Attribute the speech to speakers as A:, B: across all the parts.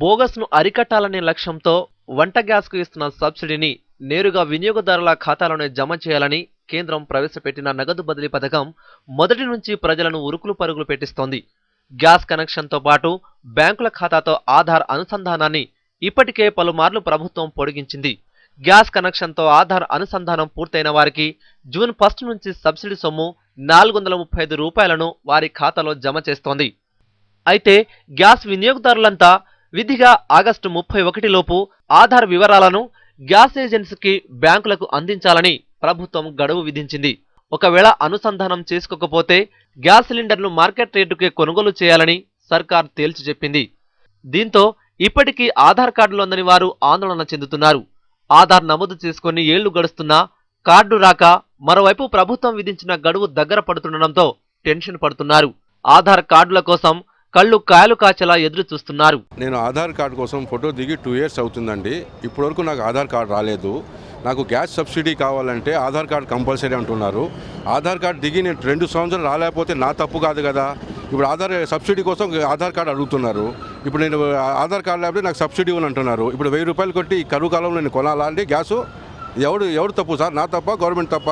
A: బోగస్ను అరికట్టాలనే లక్ష్యంతో వంట గ్యాస్కు ఇస్తున్న సబ్సిడీని నేరుగా వినియోగదారుల ఖాతాలోనే జమ చేయాలని కేంద్రం ప్రవేశపెట్టిన నగదు బదిలీ పథకం మొదటి నుంచి ప్రజలను ఉరుకులు పరుగులు పెట్టిస్తోంది. గ్యాస్ కనెక్షన్తో పాటు బ్యాంకుల ఖాతాతో ఆధార్ అనుసంధానాన్ని ఇప్పటికే పలుమార్లు ప్రభుత్వం పొడిగించింది. గ్యాస్ కనెక్షన్తో ఆధార్ అనుసంధానం పూర్తయిన వారికి జూన్ 1 నుంచి సబ్సిడీ సొమ్ము 435 రూపాయలను వారి ఖాతాలో జమ చేస్తోంది. అయితే గ్యాస్ వినియోగదారులంతా విధిగా ఆగస్టు 31 లోపు ఆధార్ వివరాలను గ్యాస్ ఏజెన్సీకి బ్యాంకులకు అందించాలని ప్రభుత్వం గడువు విధించింది. ఒకవేళ అనుసంధానం చేసుకోకపోతే గ్యాస్ సిలిండర్ను మార్కెట్ రేటుకే కొనుగోలు చేయాలని సర్కార్ తేల్చి చెప్పింది. దీంతో ఇప్పటికీ ఆధార్ కార్డులు అందని వారు ఆందోళన చెందుతున్నారు. ఆధార్ నమోదు చేసుకుని ఏళ్లు గడుస్తున్నా కార్డు రాక మరోవైపు ప్రభుత్వం విధించిన గడువు దగ్గర పడుతుండటంతో టెన్షన్ పడుతున్నారు. ఆధార్ కార్డుల కోసం కళ్ళు కాయలు కాచేలా ఎదురు చూస్తున్నారు.
B: నేను ఆధార్ కార్డు కోసం ఫోటో దిగి 2 years అవుతుందండి. ఇప్పటివరకు నాకు ఆధార్ కార్డు రాలేదు. నాకు గ్యాస్ సబ్సిడీ కావాలంటే ఆధార్ కార్డు కంపల్సరీ అంటున్నారు. ఆధార్ కార్డు దిగి నేను 2 సంవత్సరాలు రాలేకపోతే నా తప్పు కాదు కదా. ఇప్పుడు ఆధార్ సబ్సిడీ కోసం ఆధార్ కార్డు అడుగుతున్నారు. ఇప్పుడు నేను ఆధార్ కార్డు లేకపోతే నాకు సబ్సిడీ అని అంటున్నారు. ఇప్పుడు 1000 రూపాయలు కొట్టి కరువు కాలంలో నేను కొనాలా అండి గ్యాసు? ఎవరు తప్పు సార్? నా తప్ప, గవర్నమెంట్ తప్ప?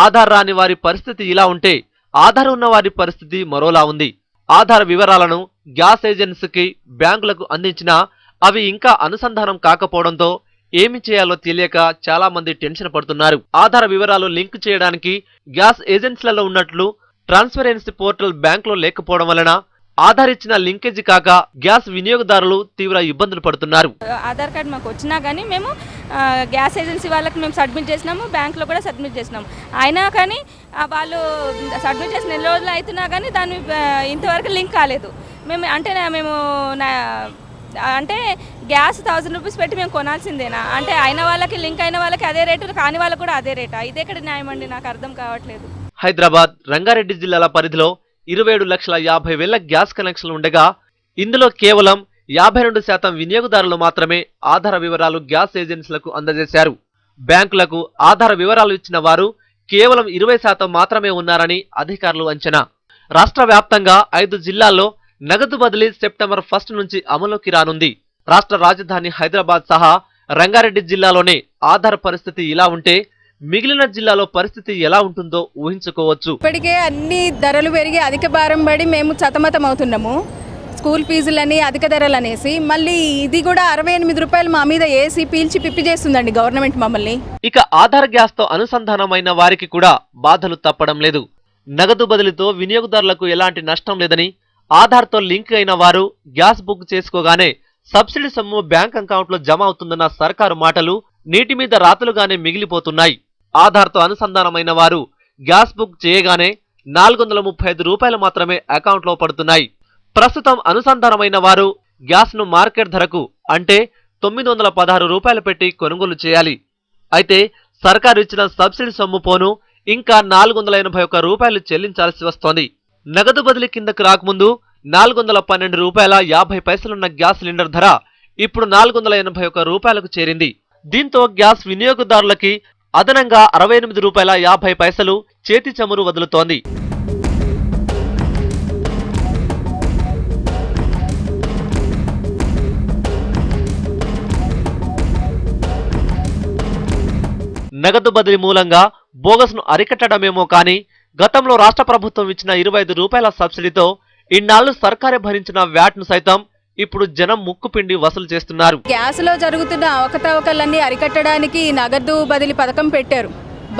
A: ఆధార్ రాని వారి పరిస్థితి ఇలా ఉంటే ఆధార్ ఉన్న వారి పరిస్థితి మరోలా ఉంది. ఆధార్ వివరాలను గ్యాస్ ఏజెన్సీకి బ్యాంకులకు అందించినా అవి ఇంకా అనుసంధానం కాకపోవడంతో ఏమి చేయాలో తెలియక చాలా మంది టెన్షన్ పడుతున్నారు. ఆధార్ వివరాలు లింక్ చేయడానికి గ్యాస్ ఏజెన్సీలలో ఉన్నట్లు ట్రాన్స్పరెన్సీ పోర్టల్ బ్యాంకులో లేకపోవడం వలన ఆధార్ ఇచ్చిన లింకేజీ కాక గ్యాస్ వినియోగదారులు తీవ్ర ఇబ్బందులు పడుతున్నారు.
C: ఆధార్ కార్డు మాకు వచ్చినా కానీ మేము గ్యాస్ ఏజెన్సీ వాళ్ళకి మేము సబ్మిట్ చేసినాము, బ్యాంకులో కూడా సబ్మిట్ చేసినాము. అయినా కానీ వాళ్ళు సబ్మిట్ చేసిన 2 రోజులు అవుతున్నా కానీ దాన్ని ఇంతవరకు లింక్ కాలేదు. అంటే గ్యాస్ 1000 రూపీస్ పెట్టి మేము కొనాల్సిందేనా? అంటే అయిన వాళ్ళకి లింక్ అయిన వాళ్ళకి అదే రేటు, కాని వాళ్ళకి కూడా అదే రేటా? ఇదెక్కడ న్యాయం అండి? నాకు అర్థం కావట్లేదు.
A: హైదరాబాద్, రంగారెడ్డి జిల్లాల పరిధిలో 27,50,000 గ్యాస్ కనెక్షన్లు ఉండగా ఇందులో కేవలం 52% వినియోగదారులు మాత్రమే ఆధార్ వివరాలు గ్యాస్ ఏజెన్సీలకు అందజేశారు. బ్యాంకులకు ఆధార్ వివరాలు ఇచ్చిన వారు కేవలం 20% మాత్రమే ఉన్నారని అధికారులు అంచనా. రాష్ట్ర వ్యాప్తంగా 5 జిల్లాల్లో నగదు బదిలీ సెప్టెంబర్ 1 నుంచి అమలుకి రానుంది. రాష్ట్ర రాజధాని హైదరాబాద్ సహా రంగారెడ్డి జిల్లాలోనే ఆధార్ పరిస్థితి ఇలా ఉంటే మిగిలిన జిల్లాలో పరిస్థితి ఎలా ఉంటుందో ఊహించుకోవచ్చు.
D: ఇప్పటికే అన్ని ధరలు పెరిగి అధిక భారం పడి మేము సతమతం అవుతున్నాము. స్కూల్ ఫీజులని అధిక ధరలు అనేసి మళ్ళీ ఇది కూడా 68 రూపాయలు మా మీద ఏసీ పీల్చి పిప్పి చేస్తుందండి గవర్నమెంట్ మమ్మల్ని.
A: ఇక ఆధార్ గ్యాస్ తో అనుసంధానమైన వారికి కూడా బాధలు తప్పడం లేదు. నగదు బదిలీతో వినియోగదారులకు ఎలాంటి నష్టం లేదని, ఆధార్తో లింక్ అయిన వారు గ్యాస్ బుక్ చేసుకోగానే సబ్సిడీ సొమ్ము బ్యాంక్ అకౌంట్లో జమ అవుతుందన్న సర్కారు మాటలు నీటి మీద రాతలుగానే మిగిలిపోతున్నాయి. ఆధార్తో అనుసంధానమైన వారు గ్యాస్ బుక్ చేయగానే 435 రూపాయలు మాత్రమే అకౌంట్లో పడుతున్నాయి. ప్రస్తుతం అనుసంధానమైన వారు గ్యాస్ ను మార్కెట్ ధరకు అంటే 916 రూపాయలు పెట్టి కొనుగోలు చేయాలి. అయితే సర్కారు ఇచ్చిన సబ్సిడీ సొమ్ము పోను ఇంకా 481 రూపాయలు చెల్లించాల్సి వస్తోంది. నగదు బదిలీ కిందకు రాకముందు 412 రూపాయల 50 పైసలున్న గ్యాస్ సిలిండర్ ధర ఇప్పుడు 481 రూపాయలకు చేరింది. దీంతో గ్యాస్ వినియోగదారులకి అదనంగా 68 రూపాయల 50 పైసలు చేతి చమురు వదులుతోంది. నగదు బదిలీ మూలంగా బోగస్ను అరికట్టడమేమో కానీ గతంలో రాష్ట్ర ప్రభుత్వం ఇచ్చిన 25 రూపాయల సబ్సిడీతో ఇన్నాళ్లు సర్కారే భరించిన వ్యాట్ ను సైతం ఇప్పుడు జనం ముక్కుపిండి వసూలు చేస్తున్నారు.
D: గ్యాస్ లో జరుగుతున్న అవకతవకలన్నీ అరికట్టడానికి నగదు బదిలీ పథకం పెట్టారు,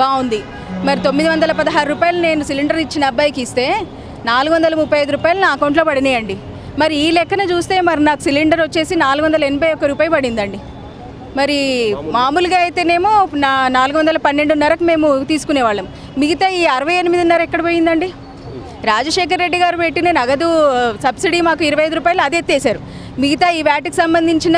D: బాగుంది. మరి 916 రూపాయలు నేను సిలిండర్ ఇచ్చిన అబ్బాయికి ఇస్తే 435 రూపాయలు నా అకౌంట్లో పడినాయండి. మరి ఈ లెక్కన చూస్తే మరి నాకు సిలిండర్ వచ్చేసి 481 రూపాయి పడిందండి. మరి మామూలుగా అయితేనేమో 412.5కు మేము తీసుకునేవాళ్ళం. మిగతా ఈ 68.5 ఎక్కడ పోయిందండి? రాజశేఖర్ రెడ్డి గారు పెట్టిన నగదు సబ్సిడీ మాకు 25 రూపాయలు అది ఎత్తేసారు. మిగతా ఈ వ్యాట్కి సంబంధించిన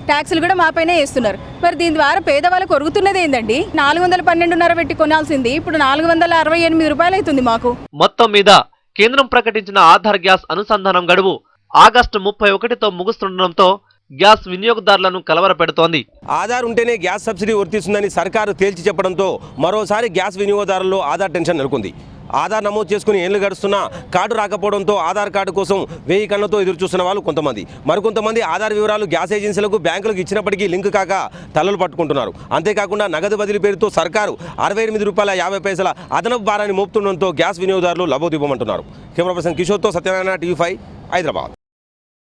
D: ట్యాక్సులు కూడా మా పైన వేస్తున్నారు. మరి దీని ద్వారా పేదవాళ్ళకు కొరుగుతున్నది ఏందండి? 412.5 పెట్టి కొనాల్సింది ఇప్పుడు 468 రూపాయలు అవుతుంది మాకు.
A: మొత్తం మీద కేంద్రం ప్రకటించిన ఆధార్ గ్యాస్ అనుసంధానం గడువు ఆగస్టు 31తో ముగుస్తుండటంతో గ్యాస్ వినియోగదారులను కలవరపెడుతోంది.
E: ఆధార్ ఉంటేనే గ్యాస్ సబ్సిడీ వర్తిస్తుందని సర్కారు తేల్చి చెప్పడంతో మరోసారి గ్యాస్ వినియోగదారుల్లో ఆధార్ టెన్షన్ నెలకొంది. ఆధార్ నమోదు చేసుకుని ఏళ్ళు గడుస్తున్నా కార్డు రాకపోవడంతో ఆధార్ కార్డు కోసం 1000 కళ్ళతో ఎదురు చూస్తున్న వాళ్ళు కొంతమంది, మరికొంతమంది ఆధార్ వివరాలు గ్యాస్ ఏజెన్సీలకు బ్యాంకులకు ఇచ్చినప్పటికీ లింక్ కాక తలలు పట్టుకుంటున్నారు. అంతేకాకుండా నగదు బదిలీ పేరుతో సర్కారు ₹68.50 అదనపు భారాన్ని మోపుతుండడంతో గ్యాస్ వినియోగదారులు లబోదిబోమంటున్నారు. కెమెరా పర్సన్ కిషోర్తో సత్యనారాయణ, TV5, హైదరాబాద్.